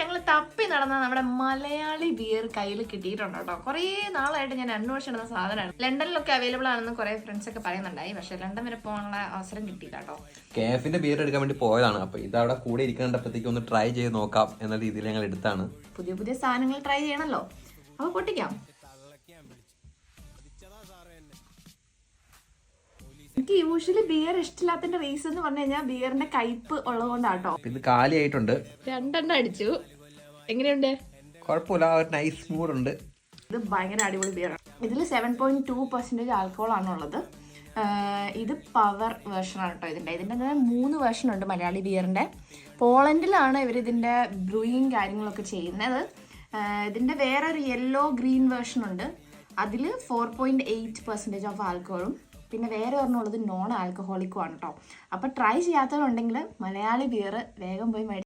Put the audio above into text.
ഞങ്ങൾ തപ്പി നടന്ന നമ്മുടെ മലയാളി ബിയർ കയ്യിൽ കിട്ടിയിട്ടുണ്ട് കേട്ടോ. കുറേ നാളായിട്ട് ഞാൻ അന്വേഷിച്ചിടുന്ന സാധനമാണ്. ലണ്ടനിലൊക്കെ അവൈലബിൾ ആണെന്ന് കുറെ ഫ്രണ്ട്സ് ഒക്കെ പറയുന്നുണ്ടായി. പക്ഷെ ലണ്ടൻ വരെ പോകാനുള്ള അവസരം കിട്ടിയില്ല കേട്ടോ. കേഫിന്റെ ബിയർ എടുക്കാൻ വേണ്ടി പോയതാണ്. അപ്പൊ ഇതവിടെ കൂടെ ഇരിക്കേണ്ടപ്പോഴത്തേക്ക് ഒന്ന് ട്രൈ ചെയ്ത് നോക്കാം എന്ന രീതിയിൽ ഞങ്ങൾ എടുത്താണ്. പുതിയ പുതിയ സാധനങ്ങൾ ട്രൈ ചെയ്യണല്ലോ. അപ്പൊ പൊട്ടിക്കാം. എനിക്ക് യൂഷ്വലി ബിയർ ഇഷ്ടമില്ലാത്തതിന്റെ റീസൺ എന്ന് പറഞ്ഞു കഴിഞ്ഞാൽ ബിയറിന്റെ കയ്പ് ഉള്ളതുകൊണ്ടാട്ടോ. ഇത് കാലിയായിട്ടുണ്ട്. 2 എണ്ണം അടിച്ചു. എങ്ങനെയുണ്ട്? കുഴപ്പമില്ല, ഒരു നൈസ് മൂഡ് ഉണ്ട്. ഇത് ഭയങ്കര അടിപൊളി ബിയറാണ്. ഇതിൽ 7.2% ആൽക്കഹോൾ ആണുള്ളത്. ഇത് പവർ വേർഷനാണ് കേട്ടോ. ഇതിൻ്റെ 3 വേർഷൻ ഉണ്ട് മലയാളി ബിയറിൻ്റെ. പോളണ്ടിലാണ് ഇവർ ഇതിൻ്റെ ബ്രൂയിങ് കാര്യങ്ങളൊക്കെ ചെയ്യുന്നത്. ഇതിൻ്റെ വേറൊരു യെല്ലോ ഗ്രീൻ വേർഷൻ ഉണ്ട്. അതിൽ 4.8% ഓഫ് ആൽക്കഹോളും പിന്നെ വേറെ ഒരെണ്ണമുള്ളത് നോൺ ആൽക്കഹോളിക്കും ആണ് കേട്ടോ. അപ്പോൾ ട്രൈ ചെയ്യാത്തവരുണ്ടെങ്കിൽ മലയാളി ബിയർ വേഗം പോയി